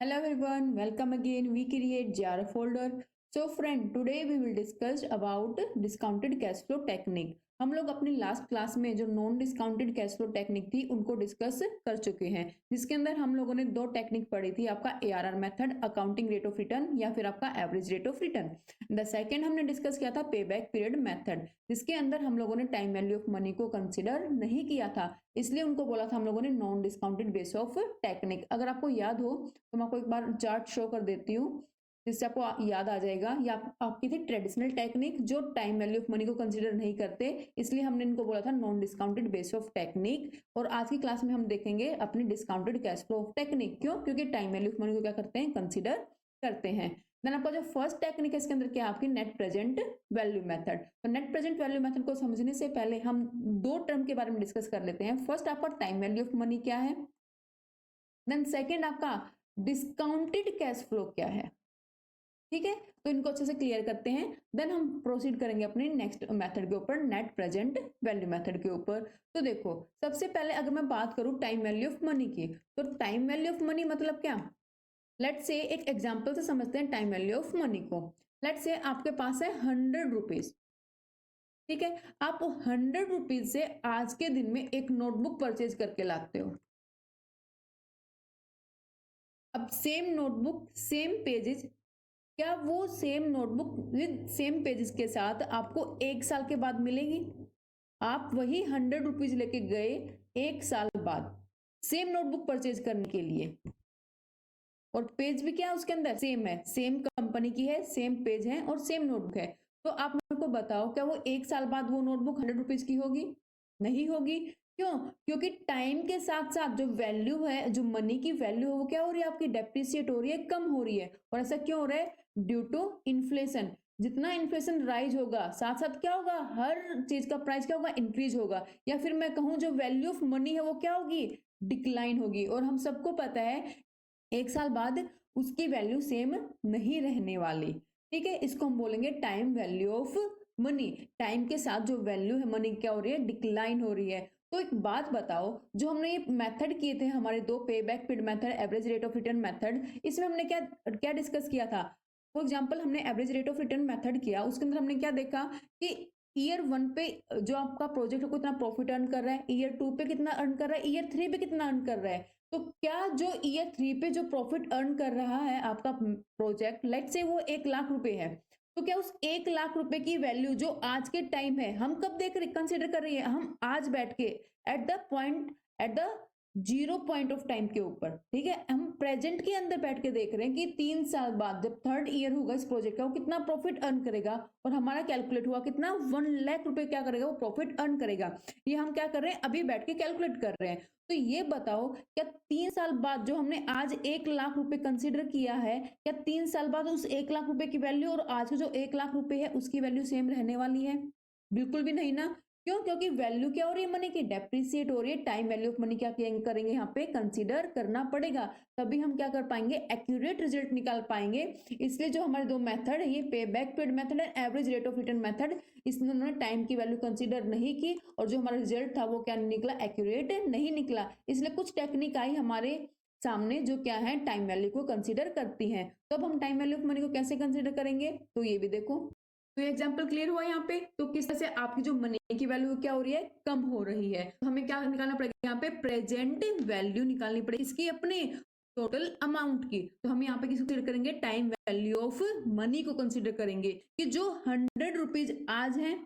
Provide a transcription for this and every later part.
Hello everyone, welcome again. We create jar folder. So friend, today we will discuss about discounted cash flow technique. हम लोग अपनी last class में जो non discounted cash flow technique थी उनको discuss कर चुके हैं, जिसके अंदर हम लोगों ने दो टेक्निक पढ़ी थी, आपका ARR method, accounting rate of return, या फिर आपका average rate of return. The second हमने डिस्कस किया था पे बैक पीरियड मेथड, जिसके अंदर हम लोगों ने टाइम वैल्यू ऑफ मनी को कंसिडर नहीं किया था, इसलिए उनको बोला था हम लोगों ने non discounted base of technique. अगर आपको याद हो तो मैं आपको एक बार चार्ट शो कर देती हूँ जिससे आपको याद आ जाएगा। ये आपकी थी ट्रेडिशनल टेक्निक जो टाइम वैल्यू ऑफ मनी को कंसीडर नहीं करते, इसलिए हमने इनको बोला था non discounted base of technique. और आज की क्लास में हम देखेंगे अपनी discounted cash flow of technique. क्यों? क्योंकि टाइम वैल्यू ऑफ मनी को क्या करते हैं, कंसिडर करते हैं। देन आपका जो फर्स्ट टेक्निक है इसके अंदर क्या है, आपकी नेट प्रेजेंट वैल्यू मेथड। तो नेट प्रेजेंट वैल्यू मेथड को समझने से पहले हम दो टर्म के बारे में डिस्कस कर लेते हैं। फर्स्ट आपका टाइम वैल्यू ऑफ मनी क्या है, देन सेकेंड आपका डिस्काउंटेड कैश फ्लो क्या है। ठीक है, तो इनको अच्छे से क्लियर करते हैं, देन हम प्रोसीड करेंगे अपने नेक्स्ट मेथड के ऊपर, नेट प्रेजेंट वैल्यू मेथड के ऊपर। तो देखो, सबसे पहले अगर मैं बात करूं टाइम वैल्यू ऑफ मनी की, तो टाइम वैल्यू ऑफ मनी मतलब क्या, लेट्स से एक एग्जांपल से समझते हैं टाइम वैल्यू ऑफ मनी को। लेट्स से आपके पास है 100 रुपीज, ठीक है, आप 100 रुपीज से आज के दिन में एक नोटबुक परचेज करके लाते हो। अब सेम नोटबुक सेम पेजेस, क्या वो same notebook with same pages के साथ आपको एक साल के बाद मिलेगी? आप वही 100 रुपीज लेके गए एक साल बाद सेम नोटबुक परचेज करने के लिए, और पेज भी क्या उसके अंदर सेम है, सेम कंपनी की है, सेम पेज है और सेम नोटबुक है। तो आप मेरे को बताओ, क्या वो एक साल बाद वो नोटबुक 100 रुपीज की होगी? नहीं होगी। क्यों? क्योंकि टाइम के साथ साथ जो वैल्यू है, जो मनी की वैल्यू है, वो क्या हो रही है, आपकी डेप्रिसिएट हो रही है, कम हो रही है। और ऐसा क्यों हो रहा है? Due to inflation. जितना इन्फ्लेशन राइज होगा, साथ साथ क्या होगा, हर चीज का प्राइस क्या होगा, इंक्रीज होगा। या फिर मैं कहूं जो वैल्यू ऑफ मनी है वो क्या होगी, डिक्लाइन होगी। और हम सबको पता है एक साल बाद उसकी वैल्यू सेम नहीं रहने वाली। ठीक है, इसको हम बोलेंगे time value of money. Time के साथ जो वैल्यू है मनी क्या हो रही है, डिक्लाइन हो रही है। तो एक बात बताओ, जो हमने ये मेथड किए थे हमारे दो, पे back period method, average rate of return method, इसमें हमने क्या क्या डिस्कस किया था। फॉर एग्जाम्पल हमने average rate of return method किया, उसके अंदर हमने क्या देखा कि ईयर 1 पे जो आपका प्रोजेक्ट है कितना प्रॉफिट अर्न कर रहा है, ईयर 2 पे कितना अर्न कर रहा है, ईयर 3 पे कितना अर्न कर रहा है। तो क्या जो ईयर 3 पे जो प्रॉफिट अर्न कर रहा है आपका प्रोजेक्ट, लेट से वो 1 लाख रुपए है, तो क्या उस 1 लाख रुपए की वैल्यू जो आज के टाइम है, हम कब देख रहे कंसिडर कर रही है, हम आज बैठ के at the point, at the zero point of time के ऊपर, ठीक है, हम प्रेजेंट के अंदर बैठ के देख रहे हैं कि 3 साल बाद जब थर्ड ईयर होगा इस प्रोजेक्ट का, वो कितना प्रॉफिट अर्न करेगा। और हमारा कैलकुलेट हुआ कितना, 1 लाख रुपए क्या करेगा, वो प्रॉफिट अर्न करेगा। ये हम क्या कर रहे हैं, अभी बैठ के कैलकुलेट कर रहे हैं। तो ये बताओ, क्या 3 साल बाद जो हमने आज 1 लाख रुपए कंसिडर किया है, क्या 3 साल बाद उस 1 लाख रुपए की वैल्यू और आज जो 1 लाख रुपए है उसकी वैल्यू सेम रहने वाली है? बिल्कुल भी नहीं ना। क्यों? क्योंकि वैल्यू क्या हो रही है मनी की, डेप्रिसिएट हो रही है। टाइम वैल्यू ऑफ मनी क्या करेंगे यहाँ पे, कंसीडर करना पड़ेगा, तभी हम क्या कर पाएंगे, एक्यूरेट रिजल्ट निकाल पाएंगे। इसलिए जो हमारे दो मेथड है, ये पे back period method and average rate of return method, इसमें उन्होंने टाइम की वैल्यू कंसीडर नहीं की, और जो हमारा रिजल्ट था वो क्या निकला, एक्यूरेट नहीं निकला। इसलिए कुछ टेक्निक आई हमारे सामने जो क्या है, टाइम वैल्यू को कंसीडर करती हैं। तो अब हम टाइम वैल्यू ऑफ मनी को कैसे कंसीडर करेंगे, तो ये भी देखो। तो एग्जाम्पल क्लियर हुआ यहाँ पे। तो किस तरह से आपकी जो मनी की वैल्यू क्या हो रही है, कम हो रही है। तो हमें क्या निकालना पड़ेगा यहाँ पे, प्रेजेंट वैल्यू निकालनी पड़ेगी इसकी, अपने टोटल अमाउंट की। तो हम यहाँ पे किसको कंसीडर करेंगे, टाइम वैल्यू ऑफ मनी को कंसीडर करेंगे, कि जो 100 रुपीज आज है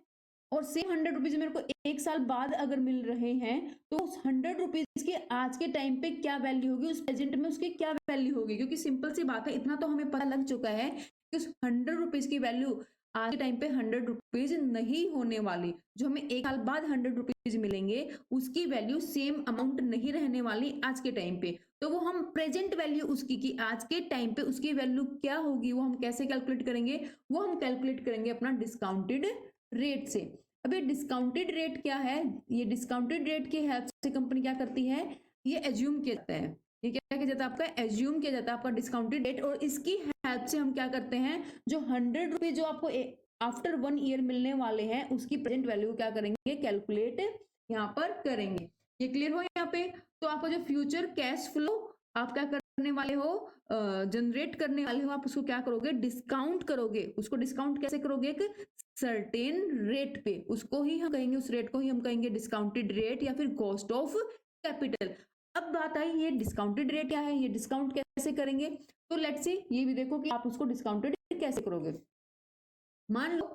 और सेम 100 रुपीज मेरे को एक साल बाद अगर मिल रहे हैं, तो उस 100 रुपीज की आज के टाइम पे क्या वैल्यू होगी, उस प्रेजेंट में उसकी क्या वैल्यू होगी। क्योंकि सिंपल सी बात है, इतना तो हमें पता लग चुका है कि उस 100 रुपीज की वैल्यू आज के टाइम पे 100 रुपीज नहीं होने वाली। जो हमें एक साल बाद 100 रुपीज मिलेंगे उसकी वैल्यू सेम अमाउंट नहीं रहने वाली आज के टाइम पे। तो वो हम प्रेजेंट वैल्यू उसकी की आज के टाइम पे उसकी वैल्यू क्या होगी, वो हम कैसे कैलकुलेट करेंगे, वो हम कैलकुलेट करेंगे अपना डिस्काउंटेड रेट से। अभी डिस्काउंटेड रेट क्या है, ये डिस्काउंटेड रेट की हेल्प से कंपनी क्या करती है, ये एज्यूम किया जाता है, ये क्या किया जाता है, आपका एज्यूम किया जाता है आपका डिस्काउंटेड रेट। और इसकी हेल्प से हम क्या करते हैं, जो 100 रुपीज जो आपको आफ्टर 1 ईयर मिलने वाले हैं उसकी प्रेजेंट वैल्यू क्या करेंगे, कैलकुलेट यहाँ पर करेंगे। ये क्लियर हो यहाँ पे। तो आपका जो फ्यूचर कैश फ्लो आप क्या करने वाले हो, जनरेट करने वाले हो, आप उसको क्या करोगे, डिस्काउंट करोगे। उसको डिस्काउंट कैसे करोगे, एक सर्टेन रेट पे, उसको ही हम कहेंगे, उस रेट को ही हम कहेंगे डिस्काउंटेड रेट या फिर कॉस्ट ऑफ कैपिटल। अब बात आई ये डिस्काउंटेड रेट क्या है, ये डिस्काउंट कैसे करेंगे, तो लेट्स सी ये भी देखो कि आप उसको डिस्काउंटेड कैसे करोगे। मान लो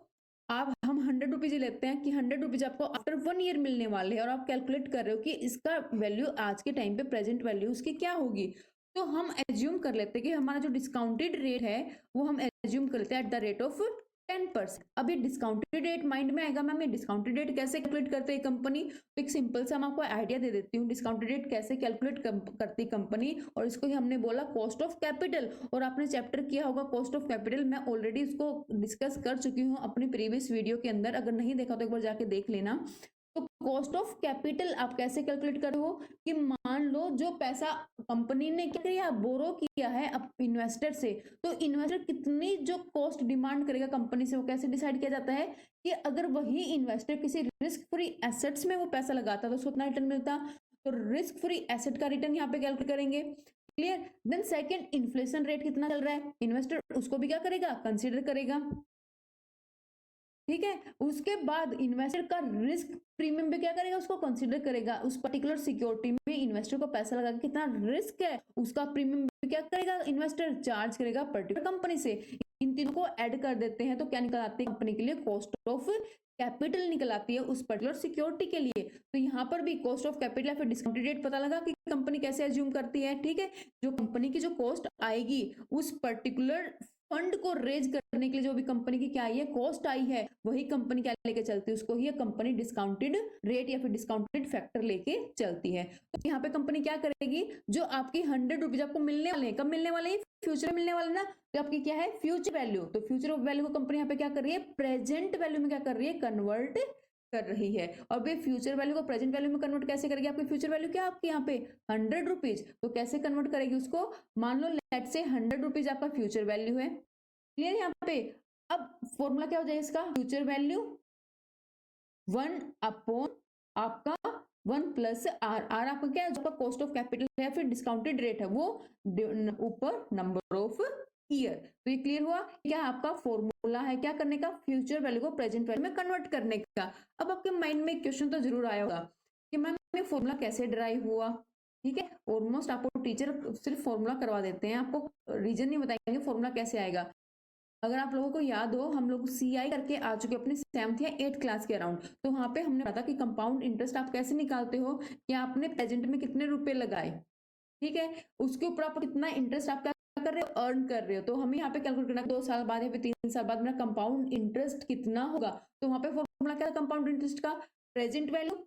आप हम 100 रुपीज लेते हैं कि 100 रुपीज आपको आफ्टर 1 ईयर मिलने वाले हैं और आप कैलकुलेट कर रहे हो कि इसका वैल्यू आज के टाइम पे प्रेजेंट वैल्यू उसकी क्या होगी। तो हम एज्यूम कर लेते हैं कि हमारा जो डिस्काउंटेड रेट है वो हम एज्यूम कर लेते हैं एट द रेट ऑफ 10%। अब ये डिस्काउंटेड रेट माइंड में आएगा, मैम ये डिस्काउंटेड रेट कैसे कैलकुलेट करते हैं कंपनी, तो एक सिंपल सा मैं आपको आइडिया दे देती हूँ डिस्काउंटेड रेट कैसे कैलकुलेट करती है कंपनी, और इसको ही हमने बोला कॉस्ट ऑफ कैपिटल। और आपने चैप्टर किया होगा कॉस्ट ऑफ कैपिटल, मैं ऑलरेडी इसको डिस्कस कर चुकी हूँ अपनी प्रीवियस वीडियो के अंदर, अगर नहीं देखा तो एक बार जाके देख लेना। तो कॉस्ट ऑफ कैपिटल आप कैसे कैलकुलेट कर हो कि मान लो जो पैसा कंपनी ने क्या किया, बोरो किया है अब इन्वेस्टर से, तो इन्वेस्टर कितनी जो कॉस्ट डिमांड करेगा कंपनी से वो कैसे डिसाइड किया जाता है कि अगर वही इन्वेस्टर किसी रिस्क फ्री एसेट्स में वो पैसा लगाता तो उसको कितना रिटर्न मिलता, तो रिस्क फ्री एसेट का रिटर्न यहाँ पे कैलकुलेट करेंगे। Clear. Then second, inflation rate कितना चल रहा है, इन्वेस्टर उसको भी क्या करेगा, कंसीडर करेगा। ठीक है। उसके बाद इन्वेस्टर का रिस्क प्रीमियम भी क्या करेगा, उसको कंसीडर करेगा। उस पर्टिकुलर सिक्योरिटी में इन्वेस्टर को पैसा लगा के कितना रिस्क है उसका प्रीमियम भी क्या करेगा, इन्वेस्टर चार्ज करेगा पर्टिकुलर कंपनी से। इन तीनों को ऐड कर देते हैं तो क्या निकल आती है कंपनी के लिए, कॉस्ट ऑफ कैपिटल निकल आती है उस पर्टिकुलर सिक्योरिटी के लिए। तो यहाँ पर भी कॉस्ट ऑफ कैपिटल या फिर डिस्काउंटेड रेट पता लगा कि कंपनी कैसे एज्यूम करती है। ठीक है। जो कंपनी की जो कॉस्ट आएगी उस पर्टिकुलर फंड को रेज करने के लिए जो भी कंपनी की क्या आई है, कॉस्ट आई है, वही कंपनी क्या लेके चलती है, उसको ही कंपनी डिस्काउंटेड रेट या फिर डिस्काउंटेड फैक्टर लेके चलती है। तो यहाँ पे कंपनी क्या करेगी, जो आपकी 100 रुपीज आपको मिलने वाले हैं, कब मिलने वाले हैं, फ्यूचर में मिलने वाले ना, तो आपकी क्या है फ्यूचर वैल्यू, तो फ्यूचर वैल्यू को कंपनी यहाँ पे क्या कर रही है, प्रेजेंट वैल्यू में क्या कर रही है, कन्वर्ट कर रही है। और भाई फ्यूचर वैल्यू को प्रेजेंट वैल्यू में कन्वर्ट कैसे करेगी, आपकी फ्यूचर वैल्यू क्या आपकी यहाँ पे 100 रुपीज, तो कैसे कन्वर्ट करेगी उसको, मान लो लेट से 100 रुपीज आपका फ्यूचर वैल्यू है। क्लियर यहाँ पे। अब फॉर्मूला क्या हो जाएगा इसका, फ्यूचर वैल्यू 1 अपॉन आपका 1 प्लस आर, आर आपका क्या है, आपका कॉस्ट ऑफ कैपिटल है या फिर डिस्काउंटेड रेट है, वो ऊपर नंबर ऑफ ईयर। तो ये क्लियर हुआ, क्या आपका फॉर्मूला है क्या करने का, फ्यूचर वैल्यू को प्रेजेंट वैल्यू में कन्वर्ट करने का। अब आपके माइंड में क्वेश्चन तो जरूर आया होगा कि मैम ये फॉर्मूला कैसे ड्राइव हुआ। ठीक है। ऑलमोस्ट आपको टीचर सिर्फ फॉर्मूला करवा देते हैं, आपको रीजन नहीं बताएंगे फॉर्मूला कैसे आएगा। अगर आप लोगों को याद हो, हम लोग CI करके आ चुके अपने 7th या 8th क्लास के अराउंड, तो वहां पे हमने पता कि कंपाउंड इंटरेस्ट आप कैसे निकालते हो कि आपने प्रेजेंट में कितने रुपए लगाए, ठीक है, उसके ऊपर आप कितना इंटरेस्ट आप क्या कर रहे हो, अर्न कर रहे हो। तो हमें यहाँ पे कैलकुलेट करना 2 साल बाद या फिर 3 साल बाद मेरा कंपाउंड इंटरेस्ट कितना होगा। तो वहां पे फॉर्मूला क्या है कंपाउंड इंटरेस्ट का, प्रेजेंट वैल्यू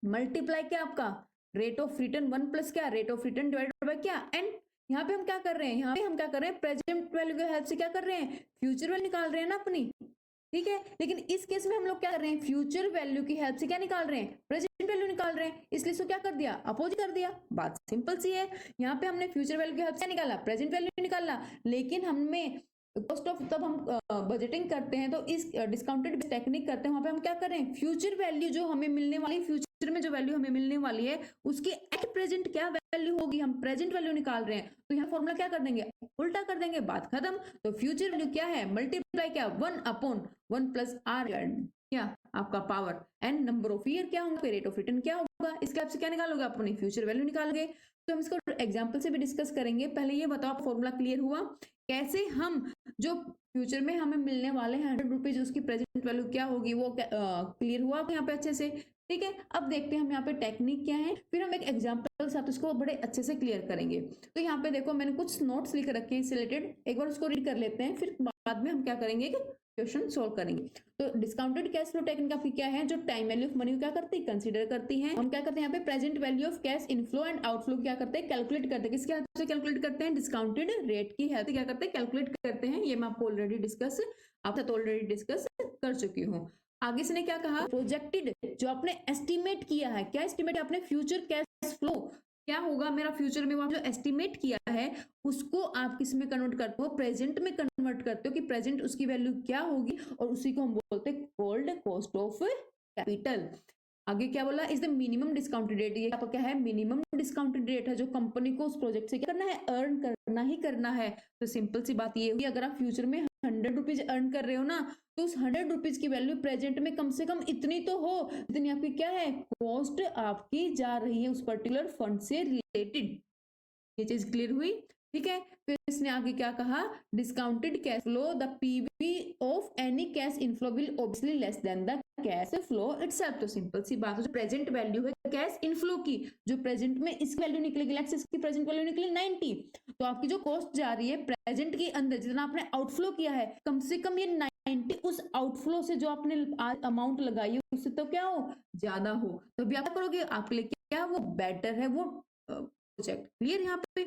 मल्टीप्लाई क्या आपका रेट ऑफ रिटर्न 1 प्लस क्या rate of return divided by क्या एन। यहाँ पे हम क्या कर रहे हैं, यहाँ पे हम क्या कर रहे हैं, प्रेजेंट वैल्यू की हेल्प से क्या कर रहे हैं, फ्यूचर वैल्यू निकाल रहे हैं ना अपनी। ठीक है। लेकिन इस केस में हम लोग क्या कर रहे हैं, फ्यूचर वैल्यू की हेल्प से क्या निकाल रहे हैं, प्रेजेंट वैल्यू निकाल रहे हैं, इसलिए इसको क्या कर दिया, अपोजिट कर दिया। बात सिंपल सी है। यहाँ पे हमने फ्यूचर वैल्यू की हेल्प से निकाला, प्रेजेंट वैल्यू निकाला, लेकिन हमें कॉस्ट ऑफ तब हम बजटिंग करते हैं तो इस डिस्काउंटेड टेक्निक करते हैं, वहां पे हम क्या कर रहे हैं, फ्यूचर वैल्यू जो हमें मिलने वाली, फ्यूचर में जो वैल्यू हमें मिलने वाली है उसकी एट प्रेजेंट क्या वैल्यू होगी, हम प्रेजेंट वैल्यू निकाल रहे हैं। तो यहाँ फॉर्मूला क्या कर देंगे, उल्टा कर देंगे, बात खत्म। तो फ्यूचर वैल्यू क्या है, मल्टीप्लाई क्या 1 अपॉन 1 प्लस आर क्या आपका power and number of year क्या होगा, रेट ऑफ रिटर्न क्या होगा, इसके आपसे क्या निकालोगे, अपनी फ्यूचर वैल्यू निकालोगे। तो हम इसको एग्जाम्पल से भी डिस्कस करेंगे। पहले ये बताओ फॉर्मूला क्लियर हुआ, कैसे हम जो फ्यूचर में हमें मिलने वाले 100 रुपीज उसकी प्रेजेंट वैल्यू क्या होगी वो क्लियर हुआ यहाँ पे अच्छे से। ठीक है। अब देखते हैं हम यहाँ पे टेक्निक क्या है, फिर हम एक एग्जांपल साथ उसको बड़े अच्छे से क्लियर करेंगे। तो यहाँ पे देखो मैंने कुछ नोट्स लिख रखे हैं इससे रिलेटेड, एक बार उसको रीड कर लेते हैं, फिर बाद में हम क्या करेंगे कि क्वेश्चन सोल्व करेंगे। तो डिस्काउंटेड कैश फ्लो टेक्निक आपकी क्या है, जो टाइम वैल्यू ऑफ मनी को क्या करती है, कंसीडर करती है। हम क्या करते हैं यहाँ पे present value of cash inflow and outflow क्या करते हैं, कैलकुलेट करते हैं। किसके हेल्प से कैलकुलेट करते हैं, डिस्काउंटेड रेट की हेल्प से क्या करते हैं, कैलकुलेट करते हैं। ये मैं आपको ऑलरेडी डिस्कस आपके साथ ऑलरेडी डिस्कस कर चुकी हूँ। आगे से ने क्या कहा, प्रोजेक्टेड जो आपने एस्टिमेट किया है, क्या एस्टिमेट आपने फ्यूचर कैश फ्लो क्या होगा मेरा फ्यूचर में, वो आप जो एस्टिमेट किया है उसको आप किस में कन्वर्ट करते हो, प्रेजेंट में कन्वर्ट करते हो कि प्रेजेंट उसकी वैल्यू क्या होगी, और उसी को हम बोलते हैं कॉल्ड कॉस्ट ऑफ कैपिटल। आगे क्या बोला, is the minimum discounted rate, ये आपका क्या है, मिनिमम डिस्काउंटेड रेट है जो कंपनी को उस प्रोजेक्ट से क्या करना है, अर्न करना ही करना है। तो सिंपल सी बात ये हुई, अगर आप फ्यूचर में 100 रुपीज अर्न कर रहे हो ना, तो उस 100 रुपीज की वैल्यू प्रेजेंट में कम से कम इतनी तो हो जितनी आपकी क्या है, कॉस्ट आपकी जा रही है उस पर्टिकुलर फंड से रिलेटेड। ये चीज क्लियर हुई, ठीक है। फिर इसने आगे क्या कहा, discounted cash flow, the PV of any cash inflow will obviously less than the cash flow itself. तो सिंपल सी बात है, जो प्रेजेंट वैल्यू है कैश इनफ्लो की, जो प्रेजेंट में इसकी वैल्यू निकलेगी, लेट्स से इसकी प्रेजेंट वैल्यू निकली 90, तो आपकी जो कॉस्ट जा रही है प्रेजेंट के अंदर जितना आपने आउटफ्लो किया है, कम से कम ये 90 उस आउटफ्लो से जो आपने अमाउंट लगाई है उससे तो क्या हो, ज्यादा हो। तो अभी आप क्या करोगे, आपके लिए क्या वो बेटर है वो प्रोजेक्ट। क्लियर यहाँ पे।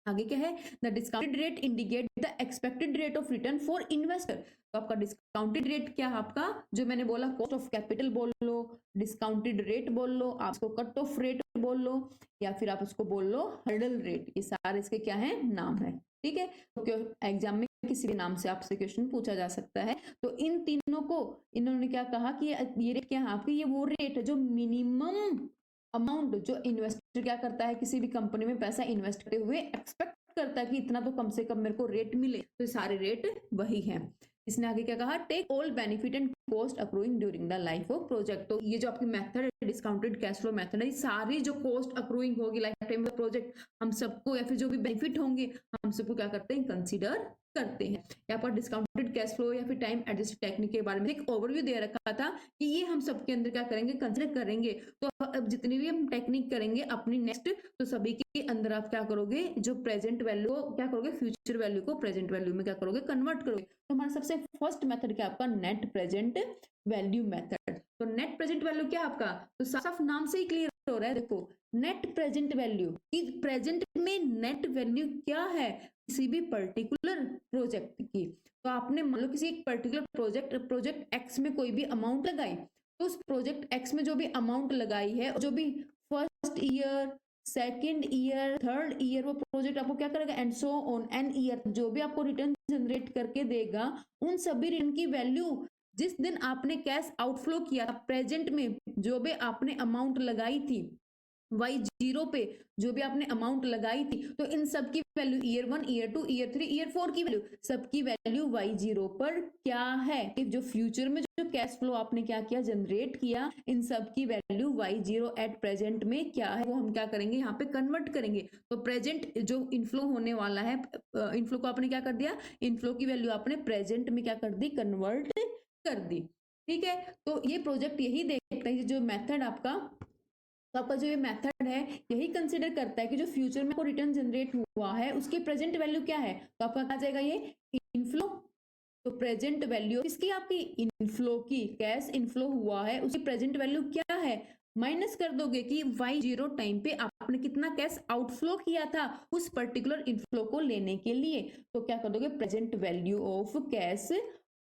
आगे क्या है, the discounted rate indicate the expected rate of return for investor. तो आपका डिस्काउंटेड रेट क्या है, आपका जो मैंने बोला कॉस्ट ऑफ कैपिटल बोल लो, डिस्काउंटेड रेट बोल लो, आप इसको कट ऑफ रेट बोल लो, या फिर आप उसको बोल लो हर्डल रेट, ये सारे इसके क्या है, नाम है। ठीक है, तो एग्जाम में किसी भी नाम से आपसे क्वेश्चन पूछा जा सकता है। तो इन तीनों को इन्होंने क्या कहा कि ये रेट क्या है आपकी, ये वो रेट है जो मिनिमम अमाउंट जो इन्वेस्टर क्या करता है, किसी भी कंपनी में पैसा इन्वेस्ट करते हुए एक्सपेक्ट करता है कि इतना तो कम से कम मेरे को रेट मिले, तो सारे रेट वही है। इसने आगे क्या कहा, take all benefit and cost accruing during the life of project. तो ये जो आपकी मेथड है, डिस्काउंटेड कैश फ्लो मेथड है, सारी जो कॉस्ट अक्रूइंग होगी लाइफ टाइम ऑफ प्रोजेक्ट, हम सबको या फिर जो भी बेनिफिट होंगे हम सबको क्या करते हैं, कंसीडर करते हैं। यहाँ पर डिस्काउंटेड कैश फ्लो या फिर टाइम एडजस्ट टेक्निक के बारे में एक ओवरव्यू दे रखा था कि ये हम सबके अंदर क्या करेंगे, कंसीडर करेंगे। तो अब जितनी भी हम टेक्निक करेंगे अपनी नेक्स्ट, तो सभी के अंदर आप क्या करोगे, जो प्रेजेंट वैल्यू क्या करोगे, फ्यूचर वैल्यू को प्रेजेंट वैल्यू में क्या करोगे, कन्वर्ट करोगे। तो हमारा सबसे फर्स्ट मेथड क्या आपका, नेट प्रेजेंट वैल्यू मेथड। तो नेट प्रेजेंट वैल्यू क्या आपका, तो साफ नाम से ही क्लियर हो रहा है, देखो नेट प्रेजेंट वैल्यू कि प्रेजेंट में नेट वैल्यू क्या है किसी भी पर्टिकुलर प्रोजेक्ट की। तो आपने मान लो किसी एक पर्टिकुलर प्रोजेक्ट एक्स में कोई भी अमाउंट लगाई, तो उस प्रोजेक्ट एक्स में जो भी अमाउंट लगाई है, जो भी first year, second year, third year, वो प्रोजेक्ट आपको क्या करेगा, and so on an year, जो भी आपको रिटर्न जनरेट करके देगा, उन सभी रिटर्न की वैल्यू जिस दिन आपने कैश आउटफ्लो किया था, प्रेजेंट में जो भी आपने अमाउंट लगाई थी Y0 पे, जो भी आपने अमाउंट लगाई थी, तो इन सब की value year 1, year 2, year 3, year 4 की वैल्यू, सबकी वैल्यू Y0 पर क्या है, जो फ्यूचर में जो कैश फ्लो आपने क्या किया, जनरेट किया, इन सब की वैल्यू Y0 एट प्रेजेंट में क्या है, वो हम क्या करेंगे, यहाँ पे कन्वर्ट करेंगे। तो प्रेजेंट जो इनफ्लो होने वाला है, इनफ्लो को आपने क्या कर दिया, इनफ्लो की वैल्यू आपने प्रेजेंट में क्या कर दी, कन्वर्ट कर दी। ठीक है, तो ये प्रोजेक्ट यही देखता है, जो मेथड आपका, तो आपका जो ये मेथड है यही कंसिडर करता है कि जो फ्यूचर में को रिटर्न जनरेट हुआ है उसकी प्रेजेंट वैल्यू क्या है। तो आपका कहा जाएगा ये इनफ्लो। तो प्रेजेंट वैल्यू किसकी, आपकी इनफ्लो की, कैश इनफ्लो हुआ है उसकी प्रेजेंट वैल्यू क्या है, माइनस कर दोगे कि Y0 टाइम पे आपने कितना कैश आउटफ्लो किया था उस पर्टिकुलर इनफ्लो को लेने के लिए। तो क्या कर दोगे, present value of cash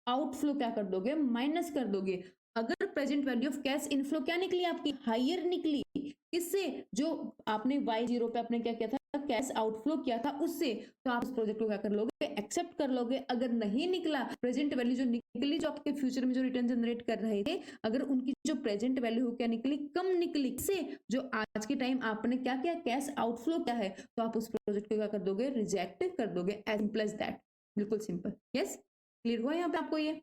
outflow क्या कर दोगे, माइनस कर दोगे। अगर present value of cash inflow क्या निकली, आपकी हायर निकली, किससे, जो आपने Y0 पे आपने क्या किया था, कैश आउटफ्लो किया था उससे, तो आप उस प्रोजेक्ट को क्या कर लोगे, एक्सेप्ट कर लोगे। अगर नहीं निकला, प्रेजेंट वैल्यू जो निकली, जो आपके फ्यूचर में जो रिटर्न जनरेट कर रहे थे, अगर उनकी जो प्रेजेंट वैल्यू क्या निकली, कम निकली, से जो आज के टाइम आपने क्या किया, कैश आउटफ्लो क्या है, तो आप उस प्रोजेक्ट को क्या कर दोगे, रिजेक्ट कर दोगे। एज सिंपल एज दैट, बिल्कुल सिंपल। यस, क्लियर हुआ यहाँ पे आपको ये।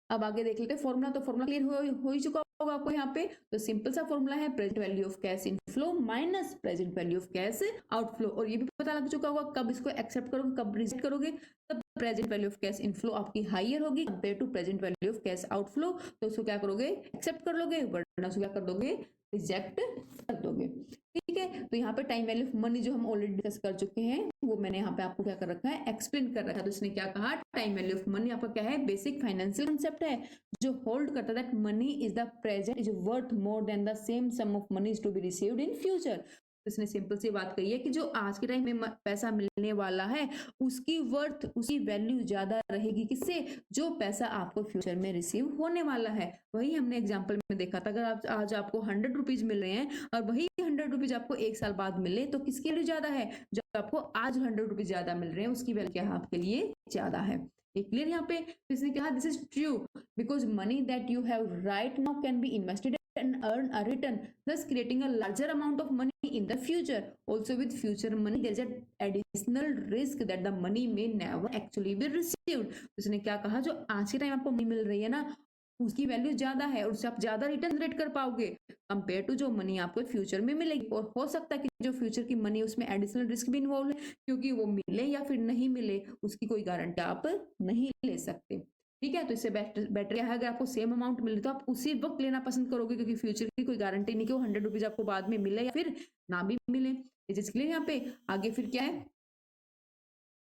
अब आगे देख लेते हैं फॉर्मूला। तो फॉर्मूला क्लियर हो ही चुका होगा आपको यहाँ पे। तो सिंपल सा फॉर्मूला है present value of cash inflow minus present value of cash outflow. और ये भी पता लग चुका होगा कब इसको एक्सेप्ट करोगे, कब रिजेक्ट करोगे। तब present value of cash inflow आपकी हाइयर होगी compare to present value of cash outflow, तो उसको क्या करोगे, एक्सेप्ट कर लोगे, वरना उसको क्या कर दोगे, रिजेक्ट कर दोगे। ठीक है, तो यहाँ पे टाइम वैल्यू ऑफ मनी जो हम ऑलरेडी डिस्कस कर चुके हैं, वो मैंने यहाँ पे आपको क्या कर रखा है, एक्सप्लेन कर रखा है। तो इसने क्या कहा, टाइम वैल्यू ऑफ मनी आपका क्या है, बेसिक फाइनेंशियल कंसेप्ट है जो होल्ड करता है that money is the present is worth more than the same sum of money is to be received in future. इसने सिंपल सी बात कही है कि जो आज के टाइम में पैसा मिलने वाला है उसकी वर्थ, उसकी वैल्यू ज्यादा रहेगी किससे, जो पैसा आपको फ्यूचर में रिसीव होने वाला है। वही हमने एग्जांपल में देखा था, अगर आज आपको 100 रुपीज मिल रहे हैं और वही 100 रुपीज आपको एक साल बाद मिले, तो किसकी वैल्यू ज्यादा है, जो आपको आज 100 रुपीज ज्यादा मिल रहे हैं उसकी वैल्यू क्या है, आपके लिए ज्यादा है। क्लियर यहाँ पे। इसने कहा this is true because money that you have right now can be invested can earn a return, thus creating a larger amount of money in the future. Also with future money there is an additional risk that the money may never actually be received. उसने क्या कहा, जो आज के time आपको money मिल रही है ना उसकी वैल्यू ज्यादा है और उससे आप ज्यादा रिटर्न जनरेट कर पाओगे कंपेयर टू जो मनी आपको फ्यूचर में मिलेगी। और हो सकता है कि जो फ्यूचर की मनी उसमें एडिशनल रिस्क भी इन्वॉल्व है, क्योंकि वो मिले या फिर नहीं मिले उसकी कोई गारंटी आप नहीं ले सकते। ठीक है, तो इससे बेटर क्या है, अगर आपको सेम अमाउंट मिले तो आप उसी वक्त लेना पसंद करोगे, क्योंकि फ्यूचर की कोई गारंटी नहीं कि वो 100 रुपीज आपको बाद में मिले या फिर ना भी मिले। Is clear? यहाँ पे आगे फिर क्या है,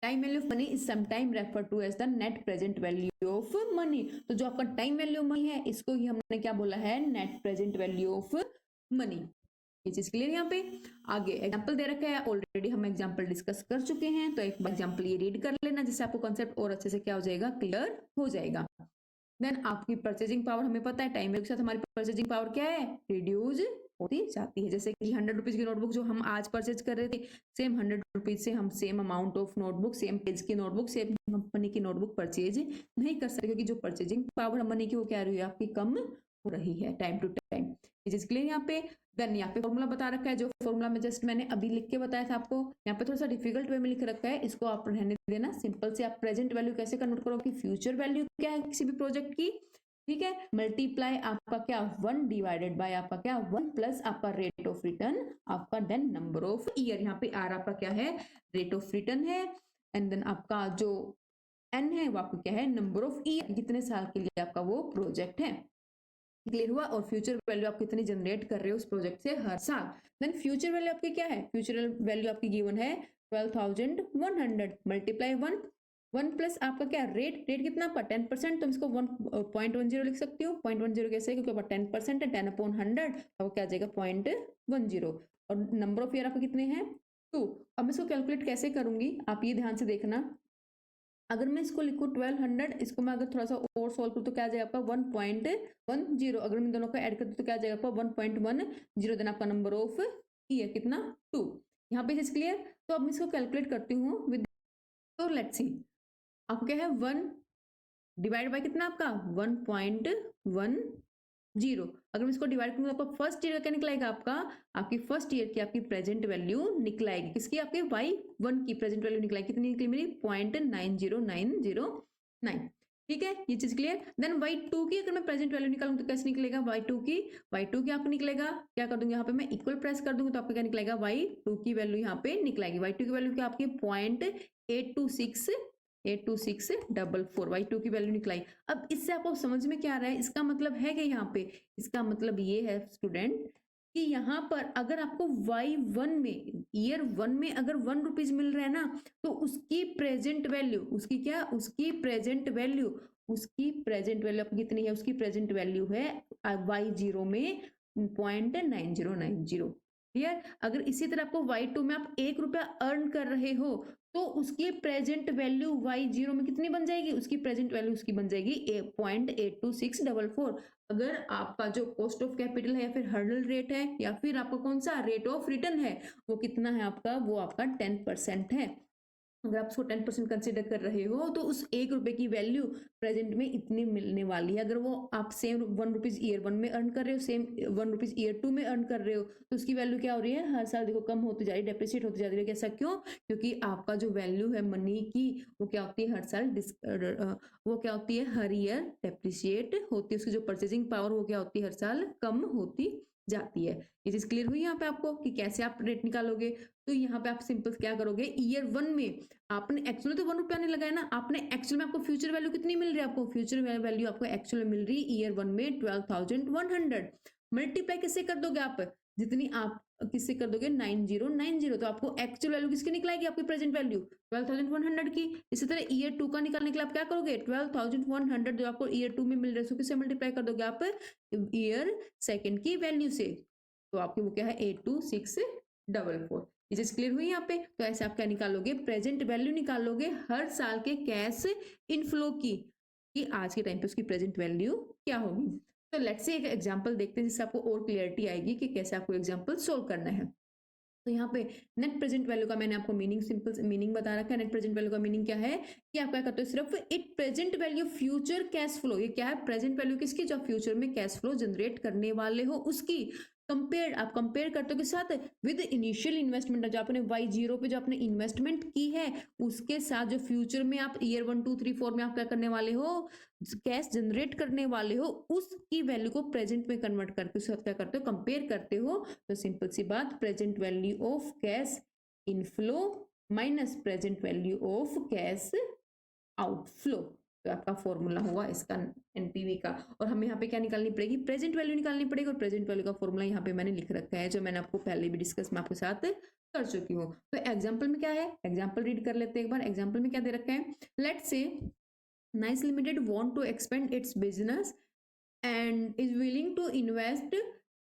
time value of money is sometime refer to as the net present value of money. तो जो आपका टाइम वैल्यू मनी है इसको ही हमने क्या बोला है, net present value of money. ये चीज क्लियर? यहाँ पे आगे एग्जांपल दे रखा है, ऑलरेडी हम एग्जांपल डिस्कस कर चुके हैं, तो एक एग्जांपल ये रीड कर लेना जिससे आपको कॉन्सेप्ट और अच्छे से क्या हो जाएगा, क्लियर हो जाएगा। देन आपकी परचेजिंग पावर हमें पता है, टाइम के साथ हमारी परचेजिंग पावर क्या है, रिड्यूस होती जाती है। जैसे कि 100 रुपीज की नोटबुक जो हम आज परचेज कर रहे थे, सेम 100 रुपीज से हम same amount of notebook, same page की नोटबुक, सेम कंपनी की नोटबुक परचेज नहीं कर सकते, क्योंकि जो परचेजिंग पावर मनी की वो क्या रही है, आपकी कम हो रही है time to time. Is clear? यहाँ पे देन यहाँ पे फॉर्मूला बता रखा है, जो फॉर्मूला में जस्ट मैंने अभी लिख के बताया था आपको, यहाँ पे थोड़ा सा डिफिकल्ट वे में लिख रखा है, इसको आप रहने देना। सिंपल से आप प्रेजेंट वैल्यू कैसे कन्वर्ट करोगे, फ्यूचर वैल्यू क्या है किसी भी प्रोजेक्ट की, ठीक है, मल्टीप्लाई आपका क्या 1 डिवाइडेड बाय आपका क्या 1 प्लस आपका रेट ऑफ रिटर्न आपका, देन नंबर ऑफ ईयर, यहाँ पे आर आपका क्या है, रेट ऑफ रिटर्न है, एंड देन आपका जो एन है वो आपका क्या है, नंबर ऑफ ईयर, कितने साल के लिए आपका वो प्रोजेक्ट है। क्लियर हुआ? और फ्यूचर वैल्यू आप कितनी जनरेट कर रहे हो उस प्रोजेक्ट से हर साल। देन फ्यूचर वैल्यू आपकी क्या है, फ्यूचर वैल्यू आपकी गिवन है 12,100 मल्टीप्लाई 1 प्लस आपका क्या रेट कितना आपका 10%, तो इसको 1.10 लिख सकती हो। 0.10 कैसे, क्योंकि आपका 10% है, 10/100 आपको क्या आ जाएगा 0.10। और नंबर ऑफ ईयर आपके कितने हैं 2। अब मैं इसको कैलकुलेट कैसे करूंगी आप ये ध्यान से देखना, अगर मैं इसको लिखूं 1200, इसको मैं अगर थोड़ा सा और सोल्व करूं तो क्या आ जाएगा आपका 1.10, अगर मैं दोनों को ऐड कर दूं तो क्या आ जाएगा आपका 1.10, देन आपका नंबर ऑफ ईयर कितना 2। यहाँ पे इज क्लियर? तो अब मैं इसको कैलकुलेट करती हूँ विद, तो लेट्स सी आपको क्या है 1 डिवाइड बाय कितना आपका 1.10, अगर मैं इसको डिवाइड करूँ तो आपका फर्स्ट ईयर का क्या निकलेगा, आपकी फर्स्ट ईयर की आपकी प्रेजेंट वैल्यू निकलाएगी, किसकी, आपके y1 की प्रेजेंट वैल्यू निकलाएगी, कितनी निकली मेरी 0.90909। ठीक है, ये चीज क्लियर? देन y2 की अगर मैं प्रेजेंट वैल्यू निकालूं तो कैसे निकलेगा, y2 की आपको निकलेगा, क्या कर दूंगी यहाँ पे मैं इक्वल प्रेस कर दूंगी तो आपका क्या निकलेगा, y2 की वैल्यू यहाँ पे निकलेगी, y2 की वैल्यू क्या आपकी 0.82644, y2 की वैल्यू निकलाई। अब इससे आपको समझ में क्या आ रहा है, इसका मतलब है कि यहाँ पे, इसका मतलब ये है स्टूडेंट कि यहाँ पर अगर आपको y1 में ईयर 1 में अगर 1 रुपीज मिल रहा है ना, तो उसकी प्रेजेंट वैल्यू, उसकी प्रेजेंट वैल्यू आपकी कितनी है, उसकी प्रेजेंट वैल्यू है y0 में 0.9090। क्लियर? अगर इसी तरह आपको y2 में आप 1 रुपया अर्न कर रहे हो तो उसकी प्रेजेंट वैल्यू y0 में कितनी बन जाएगी, उसकी प्रेजेंट वैल्यू उसकी बन जाएगी 0.82644। अगर आपका जो कॉस्ट ऑफ कैपिटल है या फिर हर्डल रेट है या फिर आपका कौन सा रेट ऑफ रिटर्न है वो कितना है आपका, वो आपका 10% है। अगर आप उसको 10% कंसिडर कर रहे हो तो उस 1 रुपए की वैल्यू प्रेजेंट में इतनी मिलने वाली है। अगर वो आप सेम 1 रुपीज ईयर 1 में अर्न कर रहे हो, सेम 1 रुपीज ईयर 2 में अर्न कर रहे हो, तो उसकी वैल्यू क्या हो रही है, हर साल देखो कम होती जा रही है, डेप्रिशिएट होती जा रही है। कैसा क्यों? क्योंकि आपका जो वैल्यू है मनी की वो क्या होती है, हर साल वो क्या होती है, हर ईयर डेप्रिशिएट होती है, उसकी जो परचेजिंग पावर वो क्या होती है, हर साल कम होती जाती है। ये चीज क्लियर हुई यहाँ पे आपको कि कैसे आप रेट निकालोगे। तो यहाँ पे आप सिंपल क्या करोगे, ईयर 1 में आपने एक्चुअली तो 1 रुपया नहीं लगाया ना, आपने एक्चुअल में आपको फ्यूचर वैल्यू कितनी मिल रही है, आपको फ्यूचर वैल्यू आपको एक्चुअल में मिल रही है ईयर 1 में 12,100। मल्टीप्लाई किससे कर दोगे आप, जितनी आप किससे कर दोगे 9090, तो आपको एक्चुअल वैल्यू किसकी निकलेगी, आपकी प्रेजेंट वैल्यू 12,100 की। इसी तरह ईयर 2 का निकालने के लिए आप क्या करोगे, 12,100 जो आपको ईयर 2 में मिल रहा है उसको किससे मल्टीप्लाई कर दोगे आप, ईयर सेकेंड की वैल्यू से, तो आपकी वो क्या है 82644। ये चीज क्लियर हुई यहाँ पे? तो ऐसे आप क्या निकालोगे, प्रेजेंट वैल्यू निकालोगे हर साल के कैश इनफ्लो की, कि आज के टाइम पे उसकी प्रेजेंट वैल्यू क्या होगी। तो लेट्स से एक एग्जांपल देखते हैं जिससे आपको और क्लियरिटी आएगी कि कैसे आपको एग्जांपल सोल्व करना है। तो यहाँ पे नेट प्रेजेंट वैल्यू का मैंने आपको मीनिंग सिंपल मीनिंग बता रखा है। नेट प्रेजेंट वैल्यू का मीनिंग क्या है कि आप क्या करते हो, सिर्फ it present value future cash flow, ये क्या है, प्रेजेंट वैल्यू किसकी, जो फ्यूचर में कैश फ्लो जनरेट करने वाले हो उसकी कंपेयर, आप कंपेयर करते हो के साथ विद इनिशियल इन्वेस्टमेंट, जो आपने Y0 पे जो आपने इन्वेस्टमेंट की है उसके साथ जो फ्यूचर में आप ईयर 1 2 3 4 में आप क्या करने वाले हो, कैश जनरेट करने वाले हो, उसकी वैल्यू को प्रेजेंट में कन्वर्ट करके उसके साथ क्या करते हो, कंपेयर करते हो। तो सिंपल सी बात, present value of cash inflow minus present value of cash outflow, तो आपका फॉर्मूला हुआ इसका एनपीवी का। और हमें यहाँ पे क्या निकालनी पड़ेगी, प्रेजेंट वैल्यू निकालनी पड़ेगी। और प्रेजेंट वैल्यू का फॉर्मूला यहाँ पे मैंने लिख रखा है, जो मैंने आपको पहले भी डिस्कस में आपके साथ कर चुकी हूँ। तो एग्जाम्पल में क्या है, एग्जाम्पल रीड कर लेते हैं एक बार। एग्जाम्पल में क्या दे रखा है, let's say Nice Limited want to expand its business and is willing to invest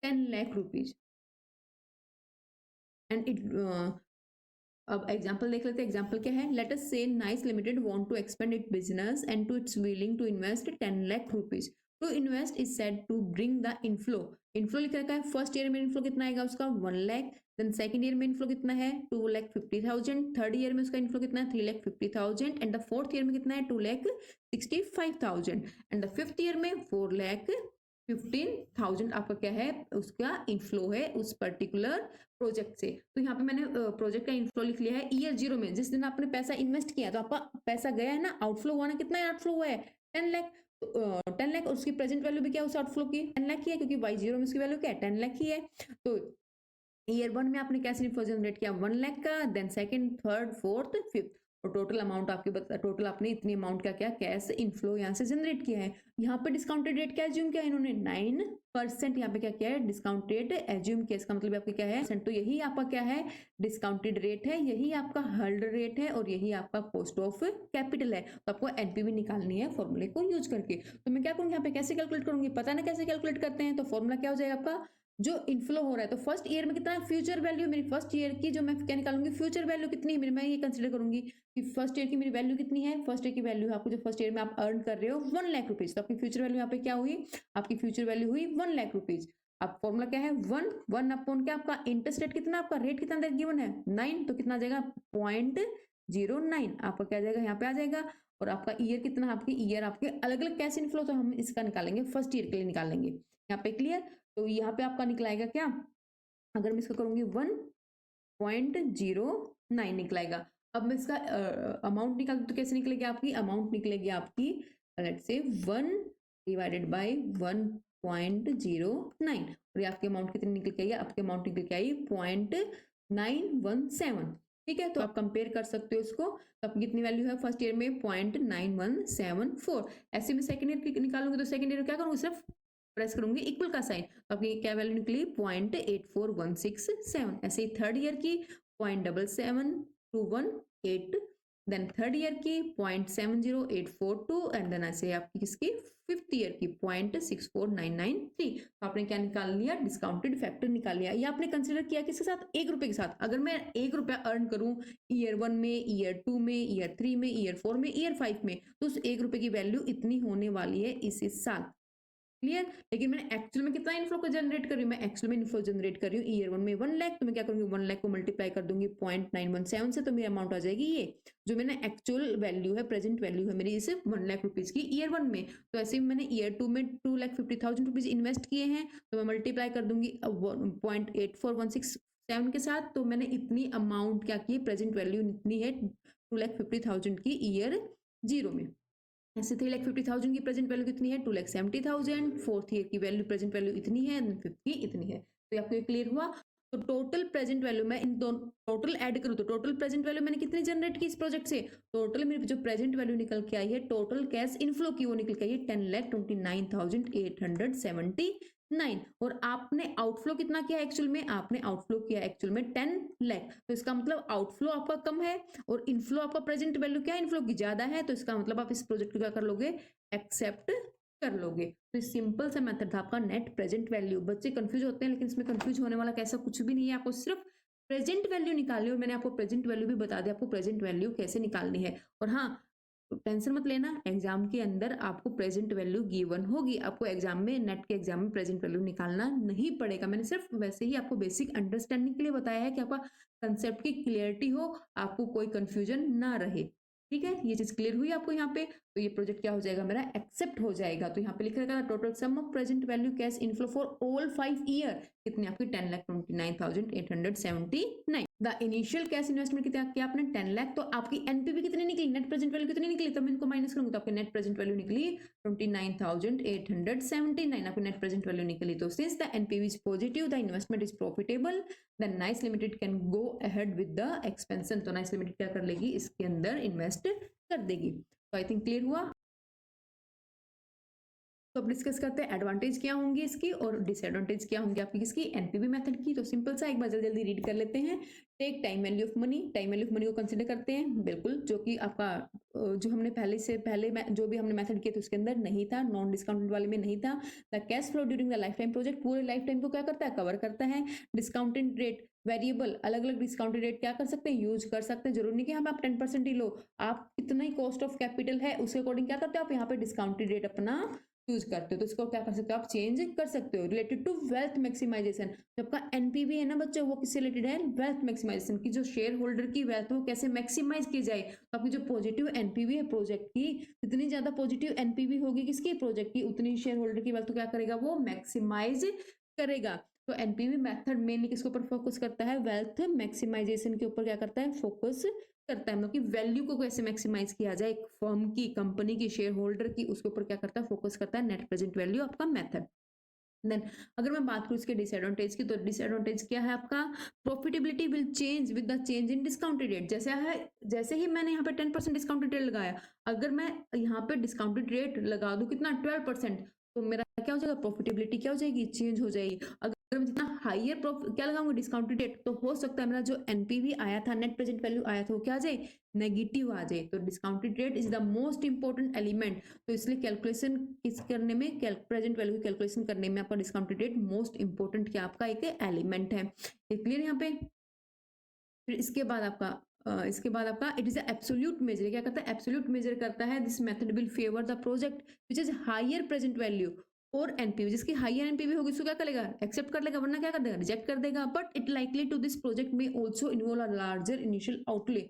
10 lakh rupees and it, अब एग्जाम्पल देख लेते हैं। एग्जाम्पल क्या है, let us say Nice Limited want to expand it business and to its willing to invest 10 lakh rupees. To invest is said to bring the inflow, inflow लिख रखा है, first year में इनफ्लो कितना आएगा उसका 1 लाख, देन सेकंड ईयर में inflow कितना है 2,50,000, थर्ड ईयर में उसका इनफ्लो कितना है 3,50,000 एंड द फोर्थ ईयर में कितना है 2,65,000 एंड द फिफ्थ ईयर में 4,15,000 आपका क्या है, उसका इनफ्लो है उस पर्टिकुलर प्रोजेक्ट से। तो यहाँ पे मैंने प्रोजेक्ट का इनफ्लो लिख लिया है ईयर 0 में, जिस दिन आपने पैसा इन्वेस्ट किया तो आपका पैसा गया है ना, आउटफ्लो हुआ ना, कितना आउटफ्लो हुआ है 10 लाख। 10 लाख, उसकी प्रेजेंट वैल्यू भी क्या उस आउटफ्लो की 10 लाख ही है, क्योंकि Y0 में उसकी वैल्यू क्या है 10 लाख ही है। तो ईयर 1 में आपने कैश इनफ्लो जनरेट किया 1 लाख का, then second third fourth fifth, और टोटल अमाउंट आपके टोटल आपने इतनी अमाउंट का क्या कैश इनफ्लो यहाँ से जनरेट किया है। यहाँ पे डिस्काउंटेड रेट क्या एज्यूम किया है इन्होंने 9%, यहाँ पे क्या किया है डिस्काउंटेड एज्यूम किया, इसका मतलब आपका क्या है, तो यही आपका क्या है डिस्काउंटेड रेट है, यही आपका हर्ड रेट है और यही आपका कॉस्ट ऑफ कैपिटल है। तो आपको एनपीवी निकालनी है फॉर्मूले को यूज करके। तो मैं क्या करूंगी यहाँ पे, कैसे कैलकुलेट करूंगी, पता ना कैसे कैलकुलेट करते हैं। तो फॉर्मूला क्या हो जाएगा आपका, जो इनफ्लो हो रहा है, तो फर्स्ट ईयर में कितना है फ्यूचर वैल्यू, मेरी फर्स्ट ईयर की जो मैं क्या निकालूंगी फ्यूचर वैल्यू कितनी है मेरी, मैं ये कंसीडर करूंगी कि फर्स्ट ईयर की मेरी वैल्यू कितनी है, फर्स्ट ईयर की वैल्यू आपको जो फर्स्ट ईयर में आप अर्न कर रहे हो 1 लाख रुपीज, तो आपकी फ्यूचर वैल्यू यहाँ पे क्या हुई, आपकी फ्यूचर वैल्यू हुई 1 लाख रुपीज। अब फॉर्मूला क्या है 1 अपॉन क्या, आपका इंटरेस्ट रेट कितना, आपका रेट कितना गिवन है 9, तो कितना आ जाएगा 0.09 आपका क्या आ जाएगा यहाँ पे आ जाएगा। और आपका ईयर कितना, आपके ईयर आपके अलग अलग कैश इनफ्लो, तो हम इसका निकालेंगे फर्स्ट ईयर के लिए निकालेंगे यहाँ पे, क्लियर। तो यहाँ पे आपका निकलाएगा क्या, अगर मैं इसको करूंगी 1.09 निकलाएगा। अब मैं इसका अमाउंट निकाल तो कैसे निकलेगी, आपकी अमाउंट निकलेगी आपकी लेट्स से 1 डिवाइडेड बाय 1.09, और ये आपकी अमाउंट कितनी निकल के आई, आपकी अमाउंट निकल के आई 0.917, ठीक है। तो आप कंपेयर कर सकते हो इसको, तो आपकी कितनी वैल्यू है फर्स्ट ईयर में 0.9174। ऐसे में सेकंड ईयर की निकालूंगी, तो सेकंड ईयर क्या करूंगी, सिर्फ प्रेस करूंगी इक्वल का साइन, तो आपकी क्या वैल्यू निकली 0.84167। ऐसे ही थर्ड ईयर की 0.77218, देन थर्ड ईयर की 0.70842 एंड देन ऐसे आपकी किसकी फिफ्थ ईयर की 0.64993। तो आपने क्या निकाल लिया, डिस्काउंटेड फैक्टर निकाल लिया। ये आपने कंसिडर किया किसके साथ, 1 रुपए के साथ। अगर मैं 1 रुपया अर्न करूं ईयर 1 में, ईयर 2 में, ईयर 3 में, ईयर 4 में, ईयर 5 में, तो उस 1 रुपए की वैल्यू इतनी होने वाली है इस साल, क्लियर। लेकिन मैंने एक्चुअल में कितना इनफ्लो को जनरेट कर रही हूँ, मैं एक्चुअल में इनफ्लो जनरेट कर रही हूँ ईयर 1 में 1 लाख, तो मैं क्या करूंगी 1 लाख को मल्टीप्लाई कर दूंगी 0.917 से, तो मेरी अमाउंट आ जाएगी ये जो मैंने एक्चुअल वैल्यू है, प्रेजेंट वैल्यू है मेरी इस 1 लाख रुपीज की ईयर 1 में। तो ऐसे ही मैंने ईयर 2 में 2,50,000 रुपीज इन्वेस्ट किए हैं, तो मैं मल्टीप्लाई कर दूंगी 0.84167 के साथ, तो मैंने इतनी अमाउंट क्या की, प्रेजेंट वैल्यू इतनी है 2,50,000 की ईयर 0 में। ऐसे 3,50,000 की प्रेजेंट वैल्यू कितनी है 2,70,000, फोर्थ ईयर की वैल्यू प्रेजेंट वैल्यू इतनी है, फिफ्थ की इतनी है। तो आपको ये क्लियर हुआ। तो टोटल प्रेजेंट वैल्यू मैं इन दोनों टोटल ऐड करूं तो टोटल प्रेजेंट वैल्यू मैंने कितनी जनरेट की इस प्रोजेक्ट से, टोटल मेरी जो प्रेजेंट वैल्यू निकल के आई है टोटल कैश इनफ्लो की, वो निकल के आई है 10,29,879। और आपने आउटफ्लो कितना किया एक्चुअल में, आपने आउटफ्लो किया एक्चुअल में 10 लाख, तो इसका मतलब आउटफ्लो आपका कम है और इनफ्लो आपका प्रेजेंट वैल्यू क्या है इनफ्लो की ज्यादा है, तो इसका मतलब आप इस प्रोजेक्ट को क्या कर लोगे, एक्सेप्ट कर लोगे। तो सिंपल सा मेथड था आपका नेट प्रेजेंट वैल्यू। बच्चे कंफ्यूज होते हैं, लेकिन इसमें कंफ्यूज होने वाला कैसा कुछ भी नहीं है, आपको सिर्फ प्रेजेंट वैल्यू निकालनी है। और मैंने आपको प्रेजेंट वैल्यू भी बता दिया आपको प्रेजेंट वैल्यू कैसे निकालनी है। और हाँ, टेंशन मत लेना, एग्जाम के अंदर आपको प्रेजेंट वैल्यू गिवन होगी, आपको एग्जाम में नेट के एग्जाम में प्रेजेंट वैल्यू निकालना नहीं पड़ेगा। मैंने सिर्फ वैसे ही आपको बेसिक अंडरस्टैंडिंग के लिए बताया है कि आपका कंसेप्ट की क्लियरिटी हो, आपको कोई कंफ्यूजन ना रहे। ठीक है, ये चीज क्लियर हुई आपको यहाँ पे। तो ये प्रोजेक्ट क्या हो जाएगा मेरा, एक्सेप्ट हो जाएगा। तो यहाँ पे लिख रहेगा total sum of present value cash inflow for all 5 year, कितने आपकी 10,29,879। द इनिशियल कैश इन्वेस्टमेंट कितना किया आपने 10 लाख, तो आपकी एनपीवी कितनी निकली, नेट प्रेजेंट वैल्यू कितनी निकली, तब मैं इनको माइनस करूंगा तो आपकी नेट प्रेजेंट वैल्यू निकली 29,879, आपकी नेट प्रेजेंट वैल्यू निकली। तो since the NPV is positive, the investment is profitable, then Nice Limited can go ahead with the expansion. तो नाइस लिमिटेड क्या कर लेगी, इसके अंदर इन्वेस्ट कर देगी। तो आई थिंक क्लियर हुआ। तो अब डिस्कस करते हैं एडवांटेज क्या होंगी इसकी और डिसएडवांटेज क्या होंगी आपकी किसकी, एनपीवी मेथड की। तो सिंपल सा एक बार जल्दी जल्दी रीड कर लेते हैं। Take time value of money, time value of money को कंसीडर करते हैं, बिल्कुल, जो कि आपका जो हमने पहले जो भी हमने मेथड किए थे उसके अंदर नहीं था, नॉन डिस्काउंटेड वाले में नहीं था। The cash flow during the life time project, पूरे लाइफ टाइम को क्या करता है, कवर करता है। डिस्काउंटेड रेट वेरिएबल, अलग अलग डिस्काउंटेड रेट क्या कर सकते हैं, यूज कर सकते हैं। जरूरी नहीं कि हम आप 10% ही लो, आप कितना ही कॉस्ट ऑफ कैपिटल है उसके अकॉर्डिंग क्या करते हो आप यहाँ पे डिस्काउंटेड रेट अपना यूज करते हो, तो इसको क्या कर सकते हो आप चेंज कर सकते हो। रिलेटेड टू वेल्थ मैक्सिमाइजेशन, जब का एनपीवी है ना बच्चों, वो किससे रिलेटेड है, वेल्थ मैक्सिमाइजेशन की, जो शेयर होल्डर की वेल्थ वो कैसे मैक्सिमाइज की जाए। तो आपकी जो पॉजिटिव एनपीवी है प्रोजेक्ट की, जितनी ज्यादा पॉजिटिव एनपीवी होगी किसकी, प्रोजेक्ट की, उतनी शेयर होल्डर की वेल्थ क्या करेगा, वो मैक्सिमाइज करेगा। तो एनपीवी मेथड मेनली किसके ऊपर फोकस करता है, वेल्थ मैक्सिमाइजेशन के ऊपर क्या करता है, फोकस करता है। मतलब कि वैल्यू को कैसे मैक्सिमाइज किया जाए एक फर्म की, कंपनी की, शेयर होल्डर की, उसके ऊपर क्या करता है, फोकस करता है नेट प्रेजेंट वैल्यू आपका मेथड। देन अगर मैं बात करूं इसके डिसएडवांटेज की, तो डिसएडवांटेज क्या है आपका, profitability will change with the change in discounted rate. जैसे ही मैंने यहाँ पे 10% डिस्काउंटेड रेट लगाया, अगर मैं यहाँ पे डिस्काउंटेड रेट लगा दूं कितना 12%, तो मेरा क्या हो जाएगा, प्रॉफिटेबिलिटी क्या हो जाएगी, चेंज हो जाएगी। अगर मैं जितना हायर क्या लगाऊंगा डिस्काउंटेड रेट, तो हो सकता है मेरा जो एनपीवी आया था, नेट प्रेजेंट वैल्यू आया था, वो क्या आ जाए, नेगेटिव आ जाए। तो discounted rate is the most important element. तो इसलिए कैलकुलेशन किस करने में, प्रेजेंट वैल्यू की कैलकुलेशन करने में आपका डिस्काउंटेड रेट मोस्ट इंपॉर्टेंट क्या आपका एक एलिमेंट है। क्लियर यहाँ पे। फिर इसके बाद आपका इट इज एब्सोल्यूट मेजर, क्या करता है, एब्सोल्यूट मेजर करता है। This method will favour the project which is higher present value और एनपीवी, जिसकी हायर एनपीवी होगी उसको क्या करेगा, एक्सेप्ट कर लेगा, वरना क्या कर देगा, रिजेक्ट कर देगा। But it likely to this project में also involve a larger initial outlay,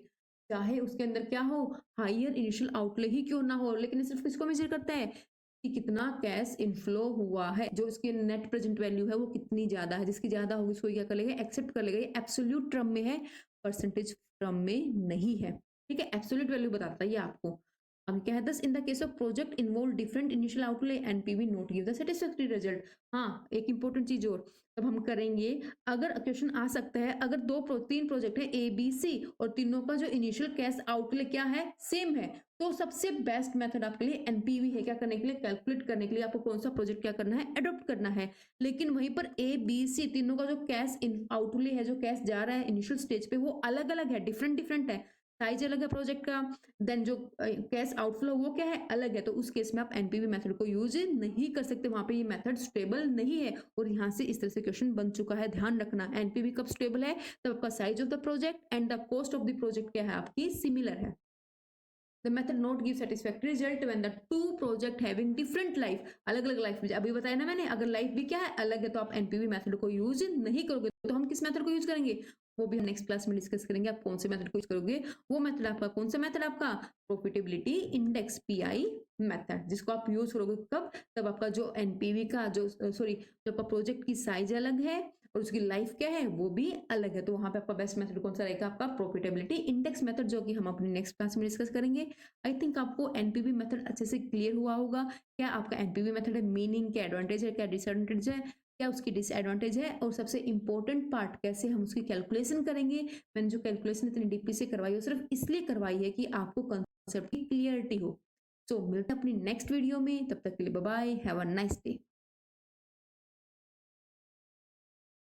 चाहे उसके अंदर क्या हो, हायर इनिशियल आउटले ही क्यों ना हो, लेकिन सिर्फ किसको मेजर करता है कि कितना कैश इनफ्लो हुआ है, जो इसकी नेट प्रेजेंट वैल्यू है वो कितनी ज्यादा है, जिसकी ज्यादा होगी उसको क्या कर लेगा, एक्सेप्ट कर लेगा। ये एब्सोल्यूट टर्म में है, परसेंटेज टर्म में नहीं है। ठीक है, एब्सोल्यूट वैल्यू बताता है ये आपको। अब क्या है, दस in the case of project involve different initial outlay NPV note give the satisfactory result. हाँ, एक इंपॉर्टेंट चीज और तब हम करेंगे, अगर क्वेश्चन आ सकता है, अगर तीन प्रोजेक्ट है ए बी सी और तीनों का जो इनिशियल कैश आउटले क्या है, सेम है, तो सबसे बेस्ट मेथड आपके लिए एनपीवी है। क्या करने के लिए, कैलकुलेट करने के लिए आपको कौन सा प्रोजेक्ट क्या करना है, अडॉप्ट करना है। लेकिन वहीं पर ए बी सी तीनों का जो कैश आउटले है, जो कैश जा रहा है इनिशियल स्टेज पे, वो अलग अलग है, डिफरेंट डिफरेंट है, साइज अलग है प्रोजेक्ट का, देन जो कैश आउटफ्लो वो क्या है, अलग है। तो उस केस में आप एनपीवी मेथड को यूज नहीं कर सकते, वहां पे ये मेथड स्टेबल नहीं है। और यहाँ से इस तरह से क्वेश्चन बन चुका है, ध्यान रखना। एनपीवी कब स्टेबल है, तब आपका size of the project and the cost of the project क्या है आपकी, सिमिलर है। The method not give satisfactory result when the two project having different life, अलग अलग लाइफ में, अभी बताया ना मैंने, अगर लाइफ भी क्या है, अलग है, तो आप एनपीवी मेथड को यूज नहीं करोगे। तो हम किस मेथड को यूज करेंगे, वो भी हम नेक्स्ट क्लास में डिस्कस करेंगे, आप कौन से मेथड को यूज करोगे। वो मेथड आपका कौन सा मेथड, आपका प्रॉफिटेबिलिटी इंडेक्स पीआई मेथड, जिसको आप यूज करोगे कब, तब आपका जो एनपीवी का जो जो आपका प्रोजेक्ट की साइज अलग है और उसकी लाइफ क्या है वो भी अलग है। तो वहां पे आपका बेस्ट मेथड कौन सा रहेगा, आपका प्रॉफिटेबिलिटी इंडेक्स मेथड, जो कि हम अपनी नेक्स्ट क्लास में डिस्कस करेंगे। आई थिंक आपको एनपीवी मेथड अच्छे से क्लियर हुआ होगा। क्या आपका एनपीवी मेथड है, मीनिंग, क्या एडवांटेज है, क्या डिसएडवांटेज है, क्या उसकी डिसएडवांटेज है, और सबसे इंपॉर्टेंट पार्ट कैसे हम उसकी कैलकुलेशन करेंगे। मैंने जो कैलकुलेशन इतनी डीपी से करवाई है सिर्फ इसलिए करवाई है कि आपको कंसेप्ट की क्लियरिटी हो। सो मिलते हैं अपनी नेक्स्ट वीडियो में, तब तक के लिए bye bye, have a nice day.